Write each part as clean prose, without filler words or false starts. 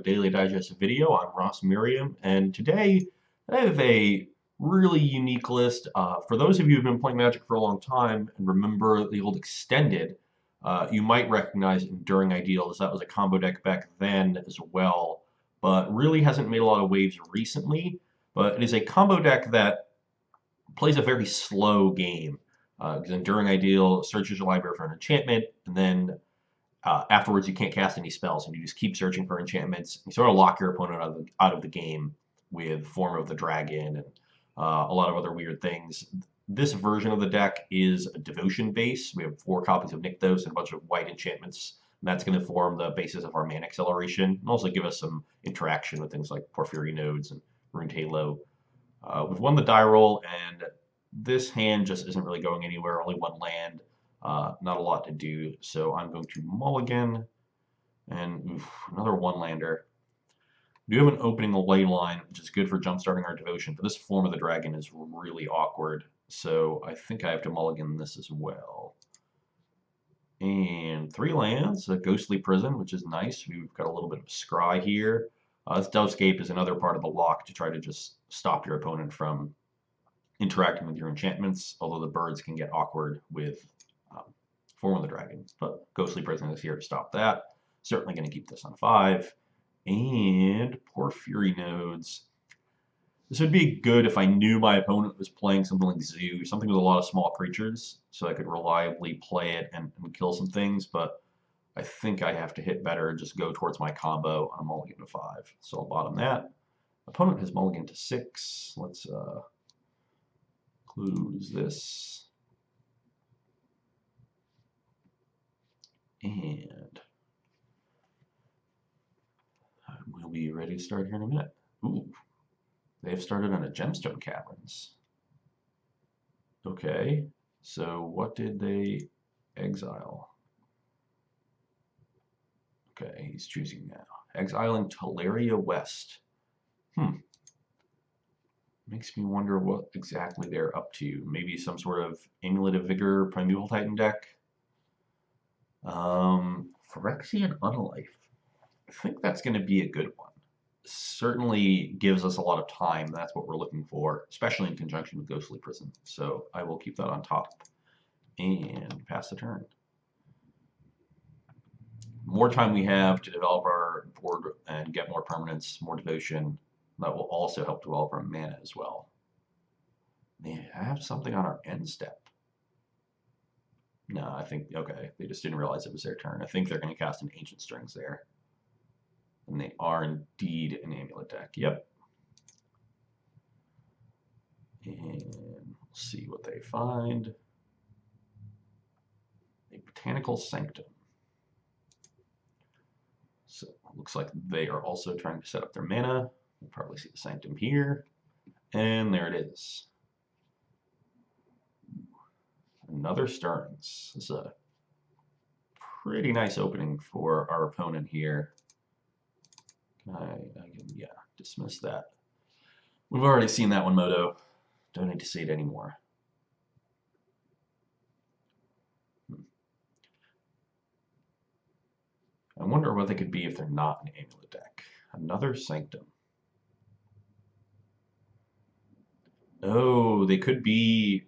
Daily Digest video. I'm Ross Merriam, and today I have a really unique list. For those of you who've been playing Magic for a long time and remember the old Extended, you might recognize Enduring Ideals. That was a combo deck back then as well, but really hasn't made a lot of waves recently. But it is a combo deck that plays a very slow game. Because Enduring Ideal searches your library for an enchantment, and then afterwards, you can't cast any spells, and you just keep searching for enchantments. You sort of lock your opponent out of the game with Form of the Dragon and a lot of other weird things. This version of the deck is a devotion base. We have 4 copies of Nykthos and a bunch of white enchantments. And that's going to form the basis of our mana acceleration and also give us some interaction with things like Porphyry Nodes and Rune Halo. We've won the die roll, and this hand just isn't really going anywhere. Only 1 land. Not a lot to do, so I'm going to mulligan, and another 1-lander. We do have an opening ley line, which is good for jumpstarting our devotion, but this Form of the Dragon is really awkward, so I think I have to mulligan this as well. And 3 lands, a Ghostly Prison, which is nice. We've got a little bit of scry here. This Dovescape is another part of the lock to try to just stop your opponent from interacting with your enchantments, although the birds can get awkward with Form of the Dragon, but Ghostly Prison is here to stop that. Certainly going to keep this on 5. And Porphyry Nodes. This would be good if I knew my opponent was playing something like Zoo, something with a lot of small creatures, so I could reliably play it and kill some things, but I think I have to hit better and just go towards my combo on a mulligan to 5. So I'll bottom that. Opponent has mulligan to 6. Let's close this. And we'll be ready to start here in a minute. Ooh, they've started on a Gemstone Caverns. Okay, so what did they exile? Okay, he's choosing now. Exiling Teleria West. Makes me wonder what exactly they're up to. Maybe some sort of Amulet of Vigor Primeval Titan deck? Phyrexian Unlife. I think that's going to be a good one. Certainly gives us a lot of time. That's what we're looking for, especially in conjunction with Ghostly Prison. So I will keep that on top and pass the turn. More time we have to develop our board and get more permanence, more devotion. That will also help develop our mana as well. They have something on our end step. No, I think, okay, they just didn't realize it was their turn. I think they're going to cast an Ancient Strings there. And they are indeed an Amulet deck. Yep. And we'll see what they find. A Botanical Sanctum. So it looks like they are also trying to set up their mana. We'll probably see the Sanctum here. And there it is. Another Stirrings. This is a pretty nice opening for our opponent here. I can, yeah, dismiss that. We've already seen that one, Moto. Don't need to see it anymore. I wonder what they could be if they're not an Amulet deck. Another Sanctum. Oh, they could be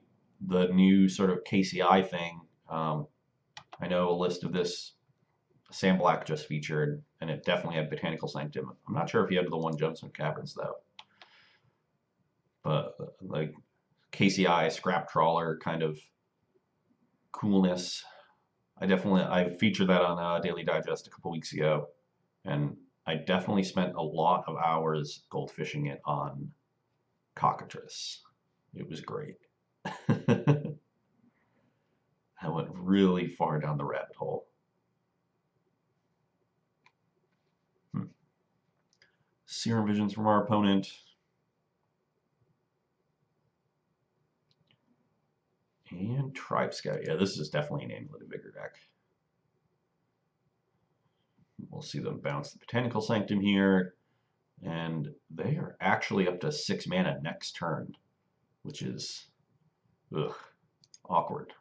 the new sort of KCI thing. I know a list of this Sam Black just featured, and it definitely had Botanical Sanctum. I'm not sure if he had the one Gemstone Caverns, though. But, like, KCI, Scrap Trawler kind of coolness. I featured that on Daily Digest a couple weeks ago, and I definitely spent a lot of hours goldfishing it on Cockatrice. It was great. I went really far down the rabbit hole. Serum Visions from our opponent. And Tribe Scout. Yeah, this is definitely an Amulet of Vigor deck. We'll see them bounce the Botanical Sanctum here. And they are actually up to 6 mana next turn, which is awkward.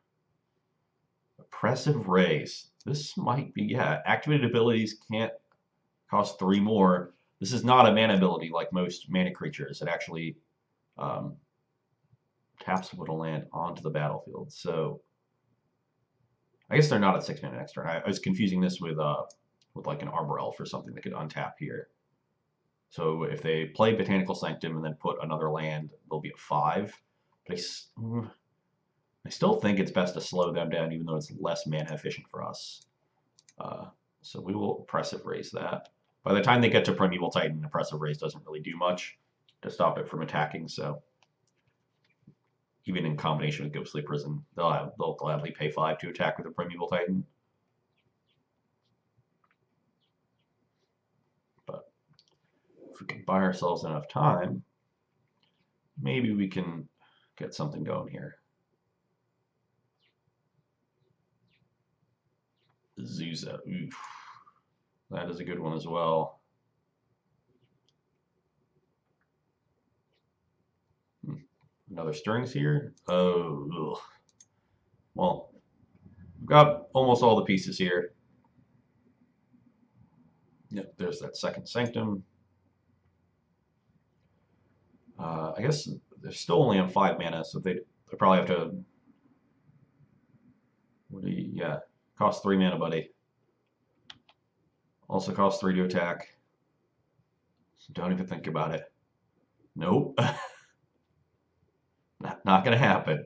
Oppressive Rays. This might be, yeah, activated abilities can't Costs 3 more. This is not a mana ability like most mana creatures. It actually um, taps to put a land onto the battlefield. So I guess they're not at 6 mana next turn. I was confusing this with like an Arbor Elf or something that could untap here. So if they play Botanical Sanctum and then put another land, they'll be at 5. But I still think it's best to slow them down, even though it's less mana efficient for us. So we will Oppressive Raise that. By the time they get to Primeval Titan, Oppressive Raise doesn't really do much to stop it from attacking. So even in combination with Ghostly Prison, they'll gladly pay 5 to attack with a Primeval Titan. But if we can buy ourselves enough time, maybe we can get something going here. Zuza. Oof. That is a good one as well. Another Stirrings here. Oh, ugh. Well, we've got almost all the pieces here. Yep, there's that second Sanctum. I guess they're still only on 5 mana, so they probably have to. What do you? Yeah, cost 3 mana, buddy. Also costs 3 to attack. So don't even think about it. Nope. Not gonna happen.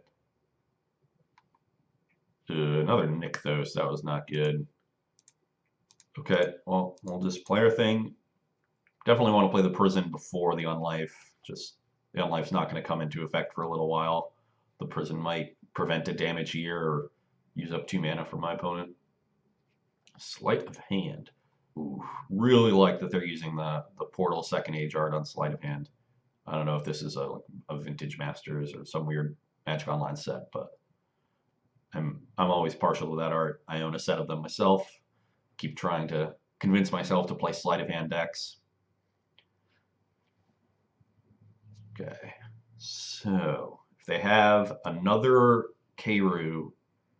Another Nykthos. That was not good. Okay, well, we'll just play our thing. Definitely want to play the Prison before the Unlife. Just the Unlife's not going to come into effect for a little while. The Prison might prevent a damage here or use up 2 mana for my opponent. Sleight of Hand. Ooh, really like that they're using the Portal Second Age art on Sleight of Hand. I don't know if this is a Vintage Masters or some weird Magic Online set, but I'm always partial to that art. I own a set of them myself. Keep trying to convince myself to play Sleight of Hand decks. Okay, so if they have another Keiru,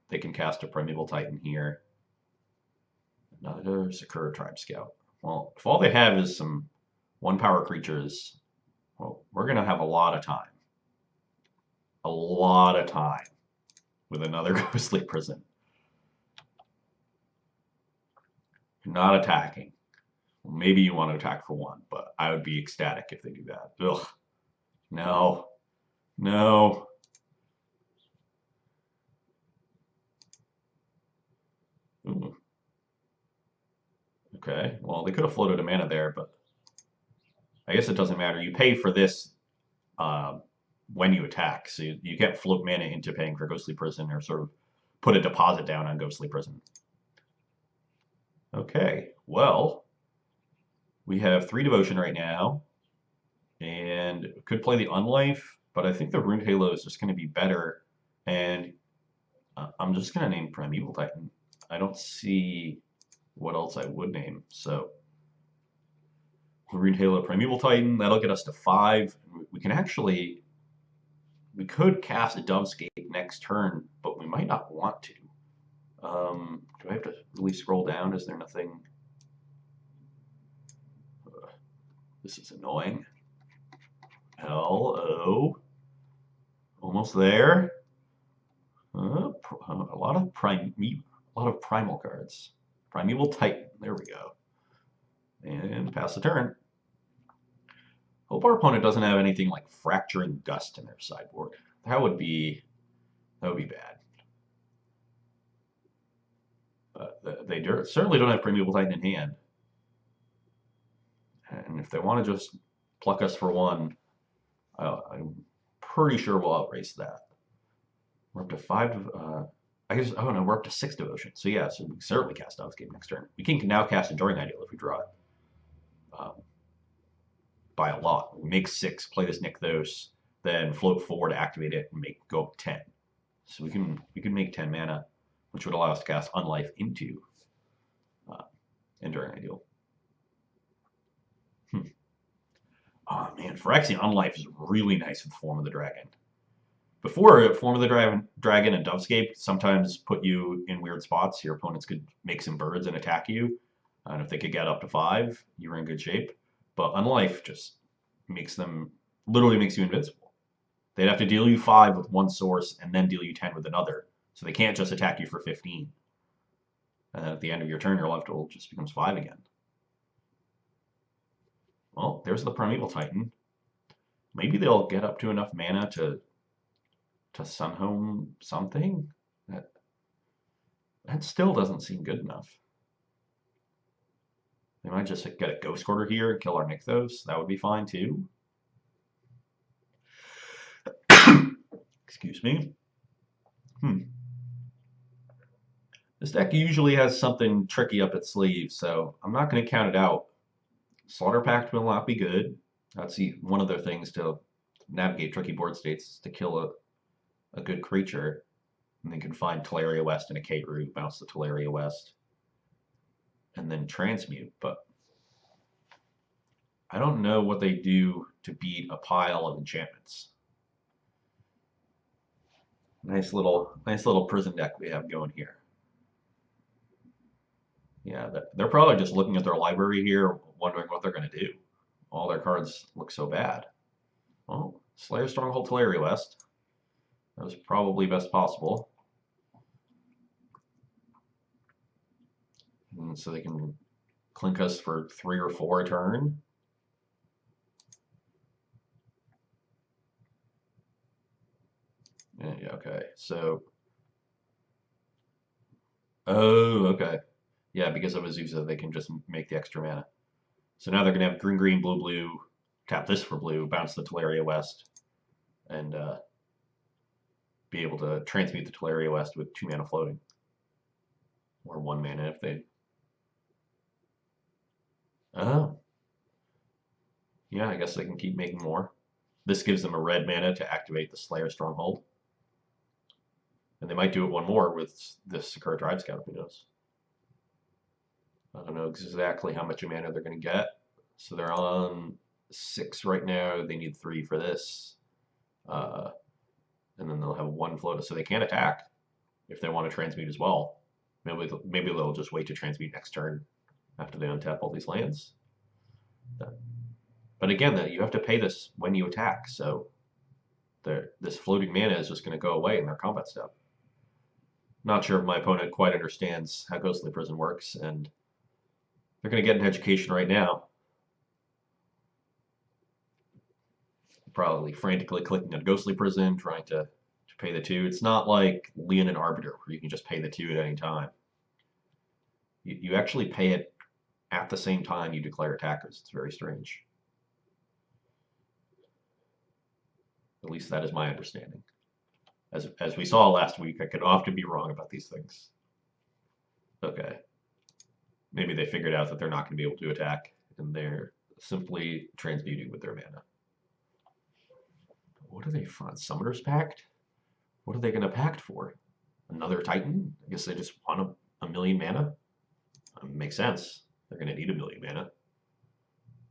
they can cast a Primeval Titan here. Another Sakura Tribe Scout. Well, if all they have is some 1-power creatures, well, we're going to have a lot of time. A lot of time with another Ghostly Prison. You're not attacking. Well, maybe you want to attack for 1, but I would be ecstatic if they do that. Ugh. No. No. Ooh. Okay, well, they could have floated a mana there, but I guess it doesn't matter. You pay for this when you attack, so you can't float mana into paying for Ghostly Prison or sort of put a deposit down on Ghostly Prison. Okay, well, we have 3 Devotion right now, and could play the Unlife, but I think the Rune Halo is just going to be better, and I'm just going to name Primeval Titan. I don't see what else I would name, so Rune Halo, Primeval Titan, that'll get us to 5. We can actually, we could cast a Dovescape next turn, but we might not want to. Do I have to really scroll down? Is there nothing? This is annoying. Hello. Almost there. A lot of primal cards. Primeval Titan. There we go. And pass the turn. Hope our opponent doesn't have anything like Fracturing Gust in their sideboard. That would be bad. They certainly don't have Primeval Titan in hand. And if they want to just pluck us for 1, I'm pretty sure we'll outrace that. We're up to 5. I guess, oh no, we're up to 6 Devotion. So yeah, so we can certainly cast Dovescape next turn. We can now cast Enduring Ideal if we draw it. By a lot. We make 6, play this Nykthos, then float 4 to activate it and go up 10. So we can make 10 mana, which would allow us to cast Unlife into Enduring Ideal. Oh man, Phyrexian Unlife is really nice with Form of the Dragon. Before, Form of the Dragon and Dovescape sometimes put you in weird spots. Your opponents could make some birds and attack you. And if they could get up to 5, you were in good shape. But Unlife just makes them, literally makes you invincible. They'd have to deal you 5 with one source and then deal you 10 with another. So they can't just attack you for 15. And then at the end of your turn, your life total just becomes 5 again. Well, there's the Primeval Titan. Maybe they'll get up to enough mana to Sunhome something. That still doesn't seem good enough. They might just get a Ghost Quarter here and kill our Nykthos. That would be fine too. Excuse me. This deck usually has something tricky up its sleeve, so I'm not going to count it out. Slaughter Pact will not be good. That's one of their things to navigate tricky board states is to kill a good creature. And they can find Teleria West and a K root, bounce the Teleria West, and then transmute. But I don't know what they do to beat a pile of enchantments. Nice little prison deck we have going here. Yeah, they're probably just looking at their library here, wondering what they're going to do. All their cards look so bad. Well, Slayer Stronghold Teleria West. That was probably best possible. And so they can clink us for 3 or 4 a turn. Yeah, okay. So, oh, okay. Yeah, because of Azusa, they can just make the extra mana. So now they're going to have green, green, blue, blue, tap this for blue, bounce the Teleria West, and be able to transmute the Teleria West with 2 mana floating. Or 1 mana if they... Oh. Yeah, I guess they can keep making more. This gives them a red mana to activate the Slayer Stronghold. And they might do it 1 more with this Sakura Drive Scout, who knows. I don't know exactly how much mana they're going to get. So they're on 6 right now. They need 3 for this. And then they'll have 1 float. So they can attack if they want to transmute as well. Maybe they'll just wait to transmute next turn after they untap all these lands. But again, you have to pay this when you attack. So this floating mana is just going to go away in their combat step. Not sure if my opponent quite understands how Ghostly Prison works, and they're going to get an education right now. Probably frantically clicking on Ghostly Prison, trying to pay the 2. It's not like Leonin Arbiter, where you can just pay the 2 at any time. You actually pay it at the same time you declare attackers. It's very strange. At least that is my understanding. As we saw last week, I could often be wrong about these things. Okay. Maybe they figured out that they're not going to be able to attack, and they're simply transmuting with their mana. What are they from? Summoner's Pact? What are they going to pact for? Another Titan? I guess they just want a million mana? Makes sense. They're going to need a million mana.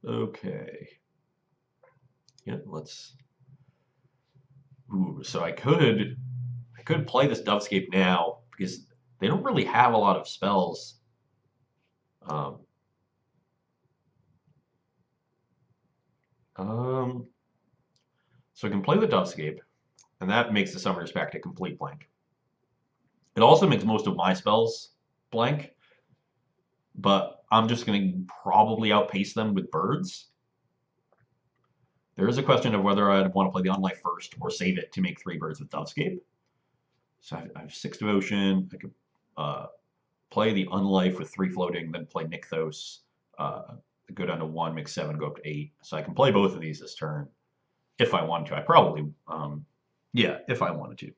Okay. Yeah, let's... Ooh, so I could play this Dovescape now, because they don't really have a lot of spells. So I can play the Dovescape, and that makes the Summoner's Pact a complete blank. It also makes most of my spells blank, but I'm just going to probably outpace them with birds. There is a question of whether I'd want to play the Unlife first or save it to make 3 birds with Dovescape. So I have 6 Devotion. I could play the Unlife with 3 floating, then play Nykthos, go down to 1, make 7, go up to 8. So I can play both of these this turn if I wanted to. I probably, yeah, if I wanted to.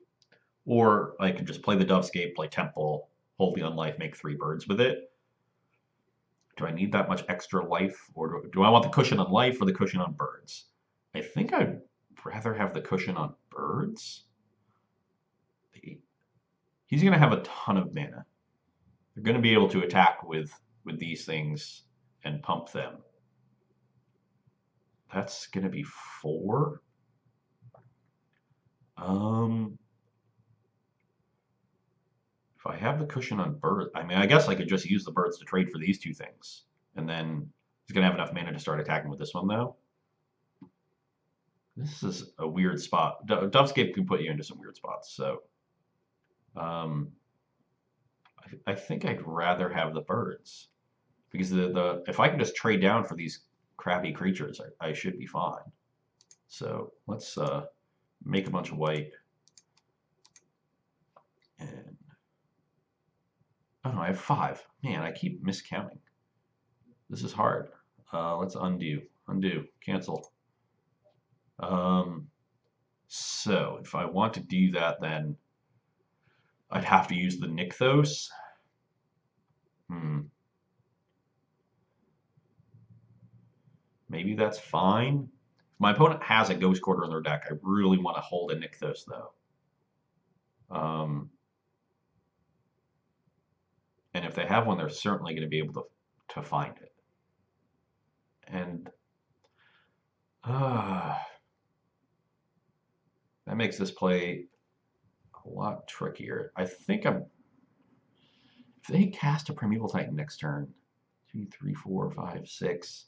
Or I could just play the Dovescape, play Temple, hold the Unlife, make 3 birds with it. Do I need that much extra life? Or do I want the cushion on life or the cushion on birds? I think I'd rather have the cushion on birds. He's going to have a ton of mana. They're going to be able to attack with these things and pump them. That's going to be 4. If I have the cushion on birds. I mean, I guess I could just use the birds to trade for these two things. And then he's going to have enough mana to start attacking with this one, though. This is a weird spot. Dovescape can put you into some weird spots, so... I think I'd rather have the birds. Because if I can just trade down for these crappy creatures, I should be fine. So let's make a bunch of white. And oh no, I have 5. Man, I keep miscounting. This is hard. Let's undo, cancel. So if I want to do that, then I'd have to use the Nykthos. Maybe that's fine. If my opponent has a Ghost Quarter in their deck, I really want to hold a Nykthos, though. And if they have one, they're certainly going to be able to find it. And that makes this play a lot trickier. I think if they cast a Primeval Titan next turn, 2, 3, 4, 5, 6.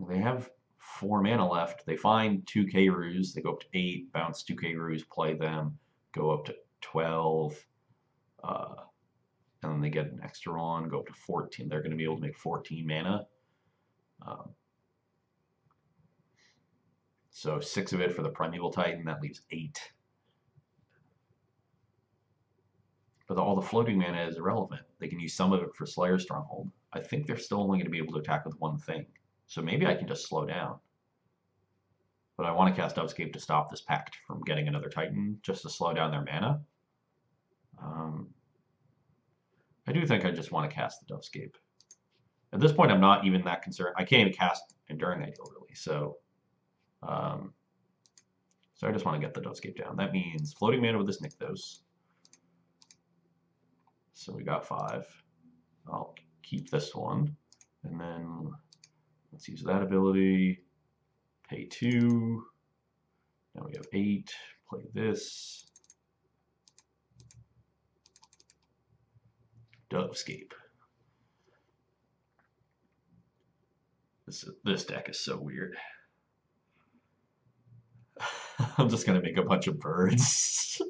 They have 4 mana left. They find 2 K-Roos. They go up to 8, bounce 2 K-Roos, play them, go up to 12. And then they get an extra one, go up to 14. They're going to be able to make 14 mana. So 6 of it for the Primeval Titan. That leaves 8. But all the floating mana is irrelevant. They can use some of it for Slayer Stronghold. I think they're still only going to be able to attack with one thing. So maybe I can just slow down. But I want to cast Dovescape to stop this Pact from getting another Titan, just to slow down their mana. I do think I just want to cast the Dovescape. At this point, I'm not even that concerned. I can't even cast Enduring Ideal, really. So I just want to get the Dovescape down. That means floating mana with this Nykthos. So we got 5. I'll keep this one. And then let's use that ability. Pay 2. Now we have 8. Play this. Dovescape. This deck is so weird. I'm just going to make a bunch of birds.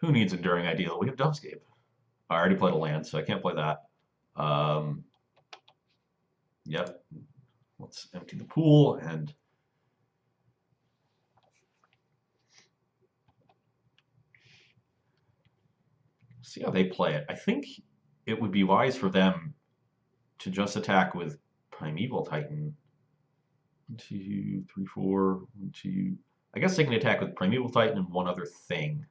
Who needs Enduring Ideal? We have Dovescape. I already played a land, so I can't play that. Yep. Let's empty the pool and see how they play it. I think it would be wise for them to just attack with Primeval Titan. 1, 2, 3, 4. 1, 2. I guess they can attack with Primeval Titan and one other thing.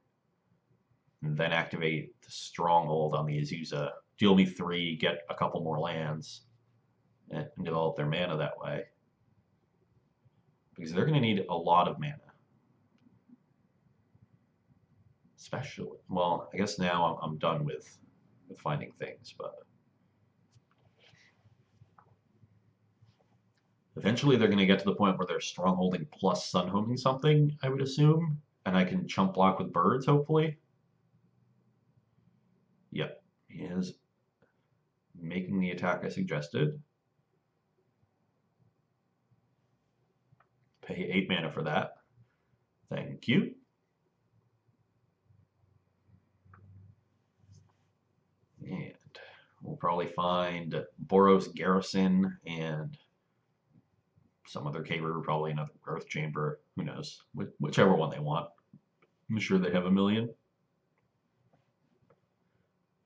And then activate the Stronghold on the Azusa. Deal me 3, get a couple more lands, and develop their mana that way. Because they're going to need a lot of mana. Especially, well, I guess now I'm done with finding things, but eventually they're going to get to the point where they're strongholding plus sunhoming something, I would assume, and I can chump block with birds, hopefully. Yep, he is making the attack I suggested. Pay 8 mana for that. Thank you. And we'll probably find Boros Garrison and some other caver, probably another Earth Chamber. Who knows? Whichever one they want. I'm sure they have a million.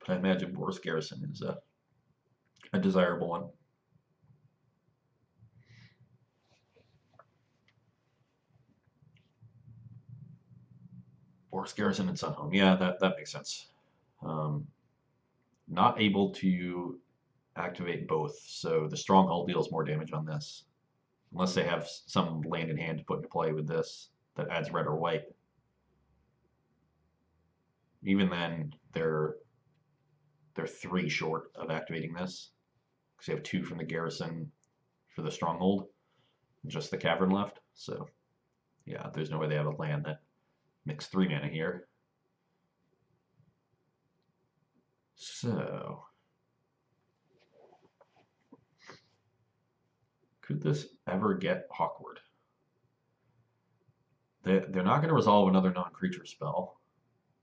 But I imagine Boros Garrison is a desirable one. Boros Garrison and Sunhome. Yeah, that makes sense. Not able to activate both, so the Stronghold deals more damage on this. Unless they have some land in hand to put into play with this that adds red or white. Even then, they're 3 short of activating this. Because they have 2 from the Garrison for the Stronghold. Just the Cavern left, so Yeah, there's no way they have a land that makes 3 mana here. So, could this ever get awkward? They're not going to resolve another non-creature spell,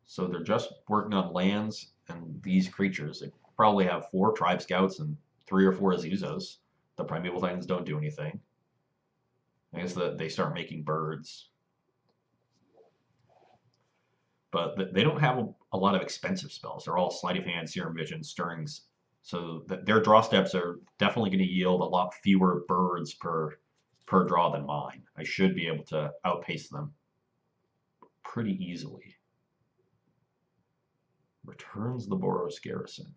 so they're just working on lands and these creatures. They probably have 4 Tribe Scouts and 3 or 4 Azuzas. The Primeval Titans don't do anything. I guess that they start making birds. But they don't have a lot of expensive spells. They're all Sleight of Hand, Serum Vision, Stirrings. So their draw steps are definitely going to yield a lot fewer birds per draw than mine. I should be able to outpace them pretty easily. Returns the Boros Garrison.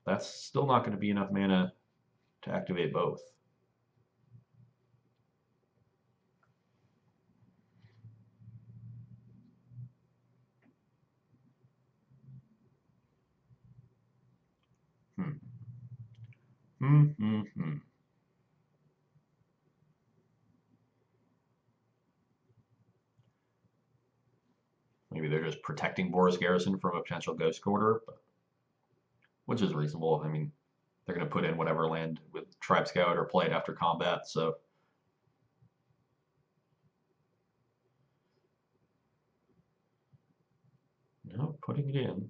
That's still not going to be enough mana to activate both. Hmm. Maybe they're just protecting Boros Garrison from a potential Ghost Quarter, but, which is reasonable. I mean, they're going to put in whatever land with Tribe Scout or play it after combat, so. No, putting it in.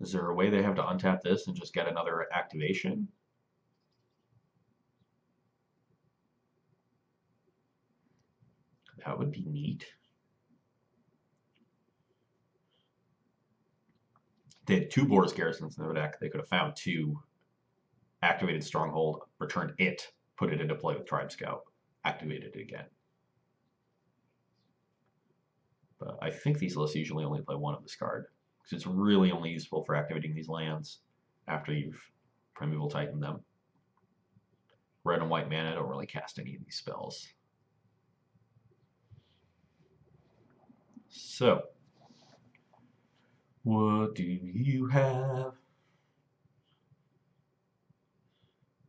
Is there a way they have to untap this and just get another activation? That would be neat. They had 2 Boros Garrisons in their deck. They could have found 2, activated Stronghold, returned it, put it into play with Tribe Scout, activated it again. But I think these lists usually only play 1 of this card, because it's really only useful for activating these lands after you've Primeval Titaned them. Red and white mana don't really cast any of these spells. So, what do you have?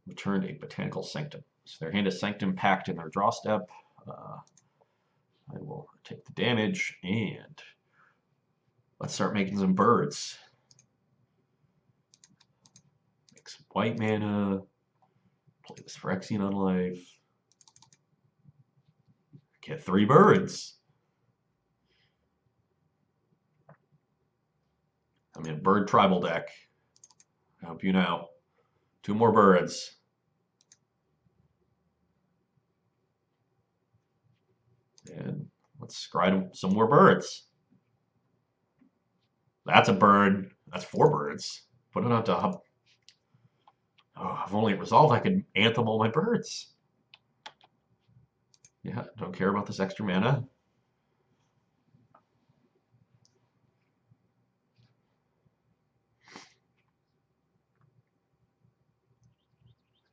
Returned a Botanical Sanctum. So their hand is Sanctum Pact in their draw step. I will take the damage and let's start making some birds. Make some white mana. Play this Phyrexian on life. Get 3 birds. I'm in bird tribal deck. I hope you know. 2 more birds. And let's scry some more birds. That's a bird. That's 4 birds. Put it on top. Oh, if only it resolved, I could anthem all my birds. Yeah, don't care about this extra mana.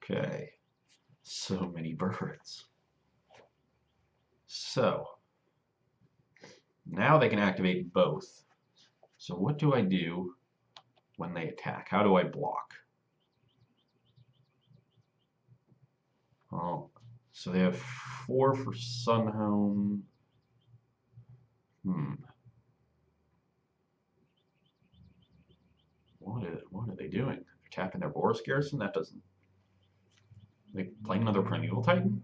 Okay, so many birds. So, now they can activate both. So what do I do when they attack? How do I block? Oh, so they have 4 for Sunhome. What are they doing? They're tapping their Boros Garrison? That doesn't... Are they playing another Primeval Titan?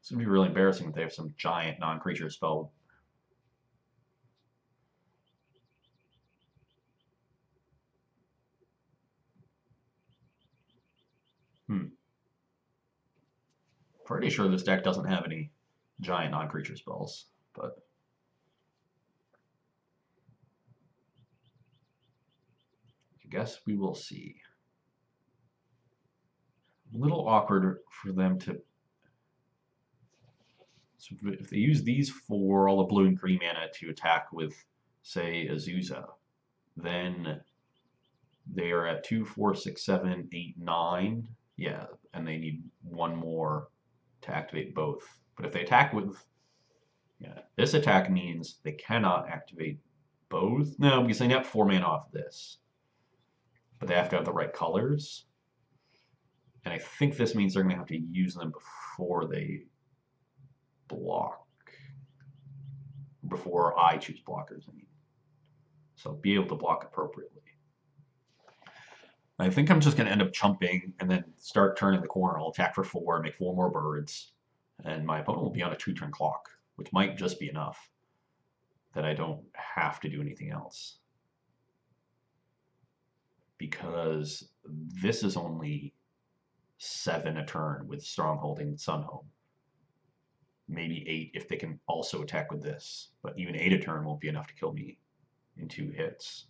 This would be really embarrassing if they have some giant non-creature spell. Pretty sure this deck doesn't have any giant non-creature spells, but I guess we will see. A little awkward for them to... So if they use these 4, all the blue and green mana to attack with, say, Azusa, then they are at 2, 4, 6, 7, 8, 9. Yeah, and they need 1 more to activate both. But if they attack with... Yeah, this attack means they cannot activate both. No, because they net 4 mana off this. But they have to have the right colors. And I think this means they're going to have to use them before they block, before I choose blockers. I mean, so be able to block appropriately. I think I'm just going to end up chumping and then start turning the corner. I'll attack for 4, make 4 more birds, and my opponent will be on a 2-turn clock, which might just be enough that I don't have to do anything else. Because this is only 7 a turn with Strongholding and Sunhome. Maybe 8 if they can also attack with this. But even 8 a turn won't be enough to kill me in 2 hits.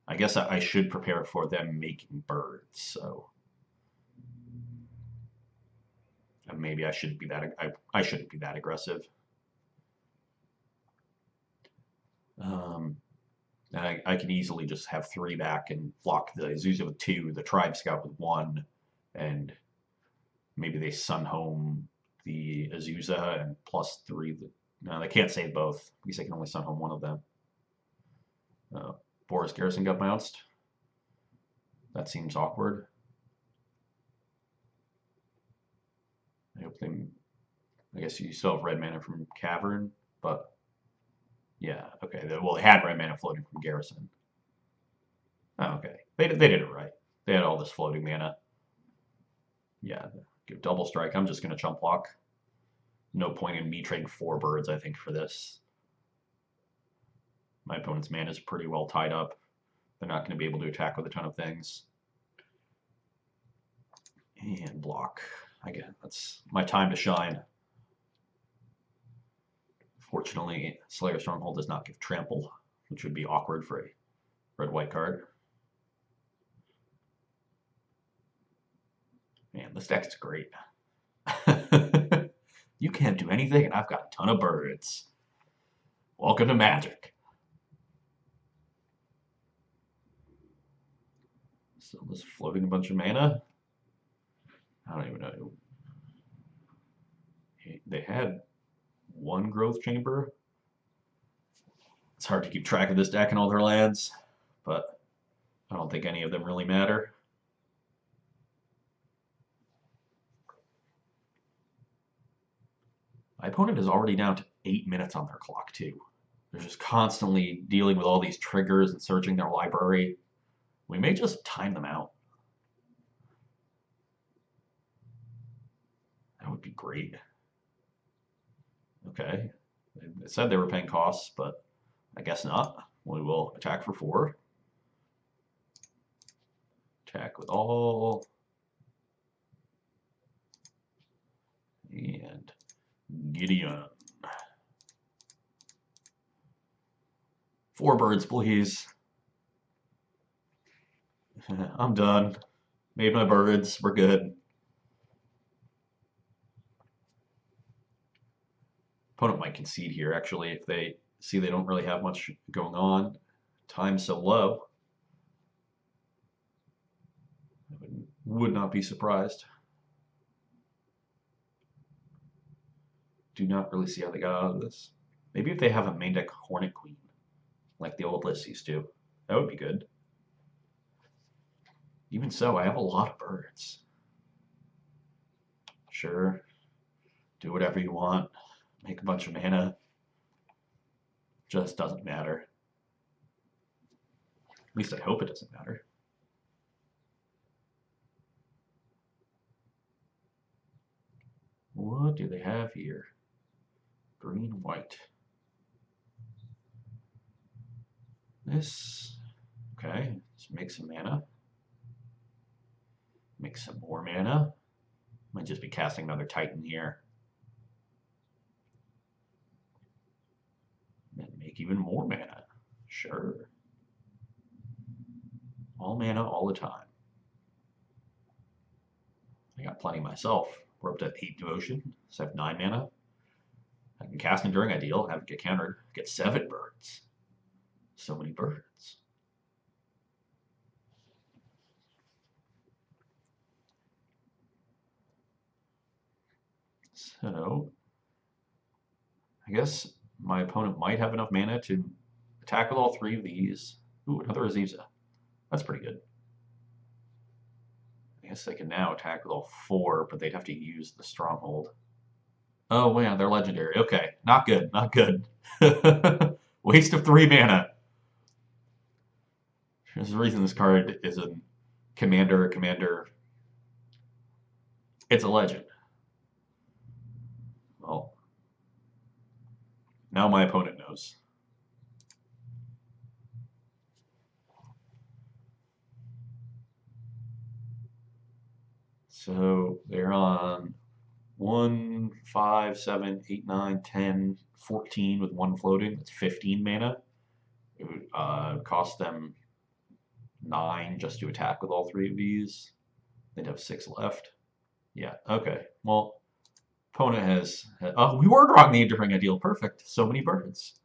I guess I should prepare for them making birds, so maybe I shouldn't be that I shouldn't be that aggressive. And I can easily just have 3 back and block the Azusa with 2, the Tribe Scout with 1, and maybe they Sun Home the Azusa and +3. No, they can't save both because they can only Sun Home one of them. Boris Garrison got bounced. That seems awkward. I hope they. I guess you still have red mana from Cavern, but yeah, okay. Well, they had red mana floating from Garrison. Oh, okay. They did it right. They had all this floating mana. Yeah, give double strike. I'm just gonna chump block. No point in me trading 4 birds, I think, for this. My opponent's mana is pretty well tied up. They're not going to be able to attack with a ton of things. And block. Again, that's my time to shine. Fortunately, Slayer Stronghold does not give trample, which would be awkward for a red-white card. Man, this deck is great. You can't do anything, and I've got a ton of birds. Welcome to Magic. So this floating a bunch of mana. I don't even know. They had 1 growth chamber. It's hard to keep track of this deck and all their lands, but I don't think any of them really matter. My opponent is already down to 8 minutes on their clock, too. They're just constantly dealing with all these triggers and searching their library. We may just time them out. That would be great. Okay. They said they were paying costs, but I guess not. We will attack for 4. Attack with all. And Gideon. 4 birds, please. I'm done. Made my birds. We're good. Opponent might concede here, actually, if they see they don't really have much going on. Time's so low. I would not be surprised. Do not really see how they got out of this. Maybe if they have a main deck Hornet Queen, like the old list used to, that would be good. Even so, I have a lot of birds. Sure, do whatever you want, make a bunch of mana. Just doesn't matter. At least I hope it doesn't matter. What do they have here? Green, white. This, okay, let's make some mana. Make some more mana. Might just be casting another Titan here. And make even more mana. Sure. All mana all the time. I got plenty myself. We're up to 8 devotion, so I have 9 mana. I can cast Enduring Ideal, have it get countered, get 7 birds. So many birds. So, I guess my opponent might have enough mana to attack with all 3 of these. Ooh, another Aziza. That's pretty good. I guess they can now attack with all 4, but they'd have to use the stronghold. Oh, yeah, they're legendary. Okay, not good, not good. Waste of 3 mana. There's a reason this card is a commander, commander. It's a legend. Well, now my opponent knows. So they're on 1, 5, 7, 8, 9, 10, 14 with 1 floating. That's 15 mana. It would cost them 9 just to attack with all 3 of these. They'd have 6 left. Yeah, okay. Well, opponent has. Oh, we were drawing the Enduring Ideal. Perfect. So many birds.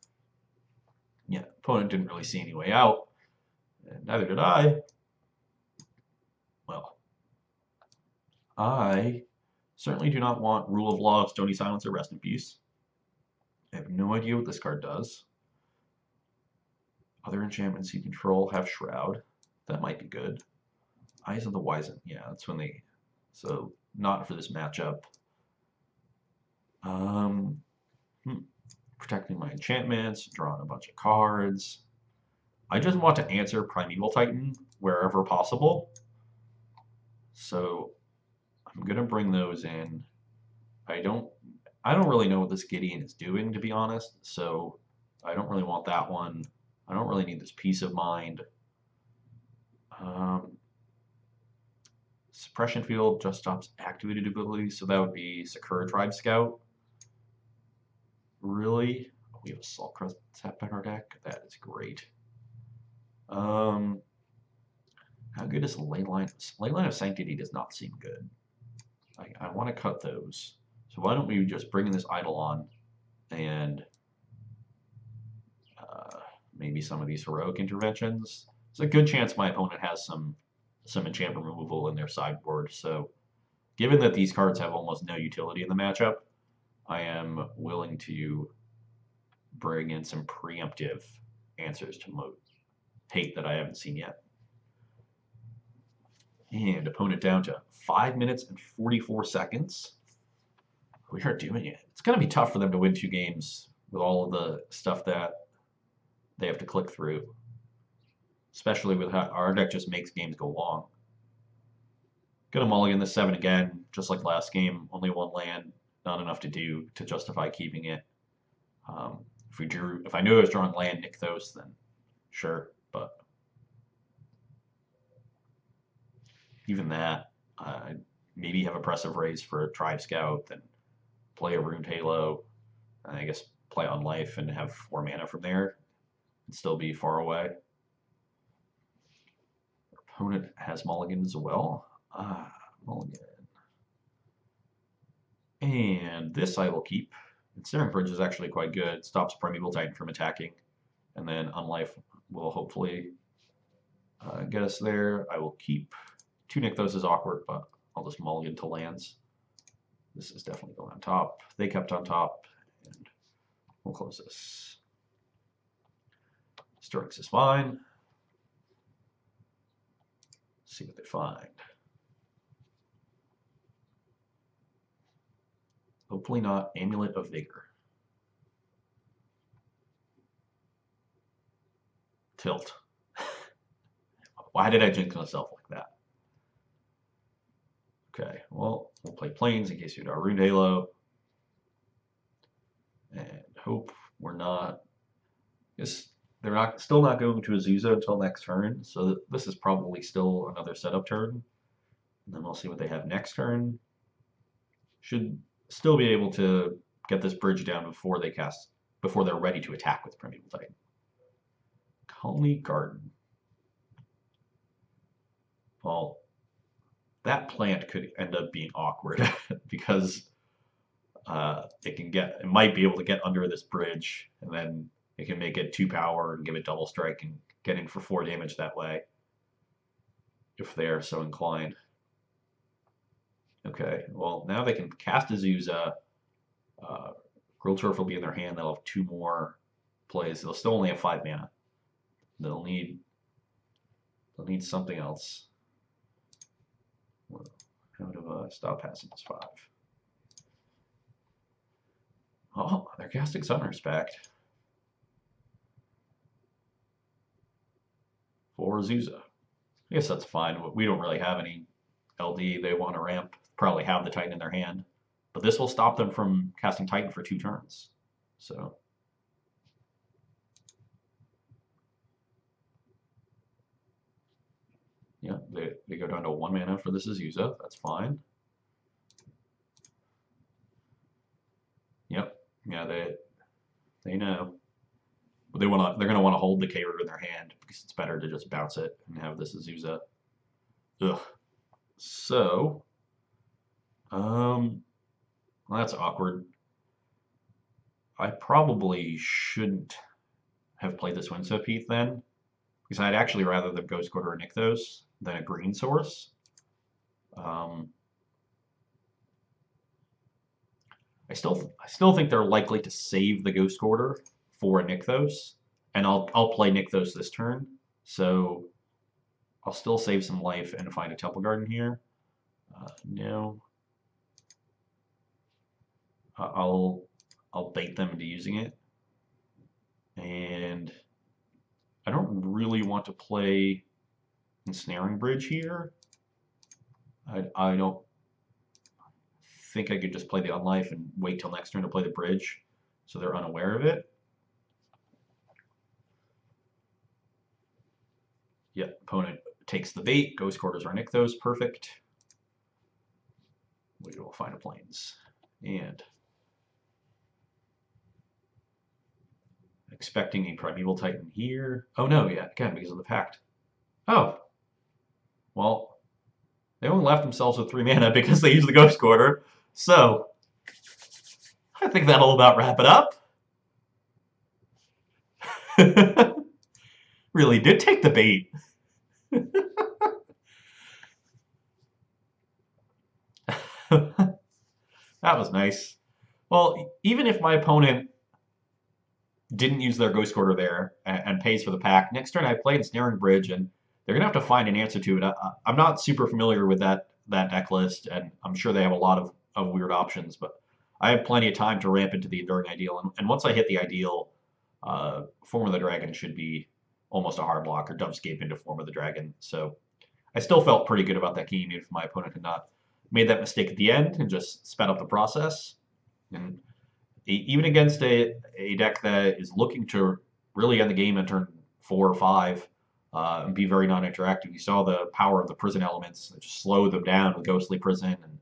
Yeah, opponent didn't really see any way out. And neither did I. Well, I certainly do not want Rule of Law, Stony Silence, or Rest in Peace. I have no idea what this card does. Other enchantments you control have Shroud. That might be good. Eyes of the Wizened. Yeah, that's when they... So, not for this matchup. Protecting my enchantments, drawing a bunch of cards. I just want to answer Primeval Titan wherever possible. So I'm gonna bring those in. I don't really know what this Gideon is doing, to be honest. So I don't really want that one. I don't really need this Peace of Mind. Suppression Field just stops activated abilities, so that would be Sakura Tribe Scout. Really? Oh, we have a Salt Crust tap in our deck? That is great. How good is Leyline? Leyline of Sanctity does not seem good. I want to cut those. So why don't we just bring in this Eidolon and maybe some of these heroic interventions. It's a good chance my opponent has some enchantment removal in their sideboard. So given that these cards have almost no utility in the matchup, I am willing to bring in some preemptive answers to hate that I haven't seen yet. And opponent down to 5 minutes and 44 seconds. We are doing it. It's going to be tough for them to win 2 games with all of the stuff that they have to click through. Especially with how our deck just makes games go long. Gonna mulligan this 7 again, just like last game. Only 1 land, not enough to do to justify keeping it. If I knew I was drawing land Nykthos, then sure, but even that, maybe have Oppressive Raise for a Tribe Scout, then play a Ruined Halo, and I guess play on Life and have 4 mana from there, and still be far away. Opponent has mulligan as well. Mulligan. And this I will keep. Ensnaring Bridge is actually quite good. It stops Primeval Titan from attacking. And then Unlife will hopefully get us there. I will keep. 2 Nykthos is awkward, but I'll just mulligan to lands. This is definitely going on top. They kept on top. And we'll close this. Strix is fine. See what they find. Hopefully not Amulet of Vigor. Tilt. Why did I jinx myself like that? Okay, well, we'll play Plains in case you do our Ruined Halo. And hope we're not... They're still not going to Azusa until next turn, so this is probably still another setup turn. And then we'll see what they have next turn. Should still be able to get this bridge down before they're ready to attack with Primeval Titan. Colony Garden. Well, that plant could end up being awkward because it might be able to get under this bridge, and then it can make it 2 power and give it double strike and get in for 4 damage that way, if they are so inclined. Okay, well, now they can cast Azusa. Grilled Turf will be in their hand. They'll have 2 more plays. They'll still only have 5 mana. They'll need something else. How do I stop passing this 5? Oh, they're casting Sunrespect for Azusa. I guess that's fine. We don't really have any LD. They want to ramp. Probably have the Titan in their hand. But this will stop them from casting Titan for 2 turns. So. Yeah, they go down to 1 mana for this Azusa. That's fine. Yep. Yeah, they know. They're gonna want to hold the K-Root in their hand because it's better to just bounce it and have this Azusa. Ugh. So, well, that's awkward. I probably shouldn't have played this Winslow Heath then, because I'd actually rather the Ghost Quarter or Nykthos than a green source. I still think they're likely to save the Ghost Quarter for a Nykthos, and I'll play Nykthos this turn. So I'll still save some life and find a Temple Garden here. No, I'll bait them into using it, and I don't really want to play Ensnaring Bridge here. I don't think I could just play the Unlife and wait till next turn to play the Bridge, so they're unaware of it. Yep, opponent takes the bait, Ghost Quarters or Nykthos, perfect. We will find a Plains. And expecting a Primeval Titan here. Oh no, yeah, again, because of the Pact. Oh, well, they only left themselves with 3 mana because they used the Ghost Quarter. So, I think that'll about wrap it up. Really did take the bait. That was nice. Well, even if my opponent didn't use their Ghost Quarter there and pays for the pack, next turn I play Ensnaring Bridge, and they're gonna have to find an answer to it. I'm not super familiar with that deck list, and I'm sure they have a lot of weird options, but I have plenty of time to ramp into the Enduring Ideal, and once I hit the Ideal, Form of the Dragon should be almost a hard block, or Dovescape into Form of the Dragon. So I still felt pretty good about that game, even if my opponent had not made that mistake at the end and just sped up the process. And even against a deck that is looking to really end the game in turn 4 or 5 and be very non-interactive, you saw the power of the prison elements, just slow them down with Ghostly Prison and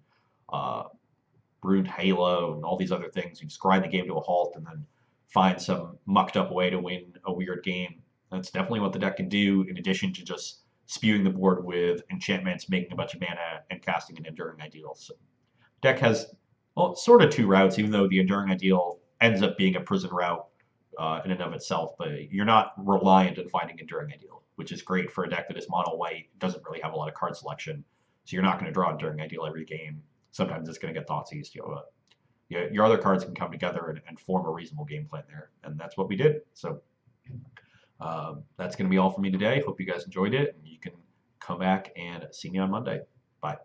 Ruined Halo and all these other things. You just grind the game to a halt and then find some mucked up way to win a weird game. That's definitely what the deck can do, in addition to just spewing the board with enchantments, making a bunch of mana, and casting an Enduring Ideal. So deck has, well, sort of 2 routes, even though the Enduring Ideal ends up being a prison route in and of itself, but you're not reliant on finding Enduring Ideal, which is great for a deck that is mono white, doesn't really have a lot of card selection, so you're not going to draw Enduring Ideal every game. Sometimes it's going to get Thoughtseize, your other cards can come together and form a reasonable game plan there, and that's what we did. So that's going to be all for me today. Hope you guys enjoyed it, and you can come back and see me on Monday. Bye.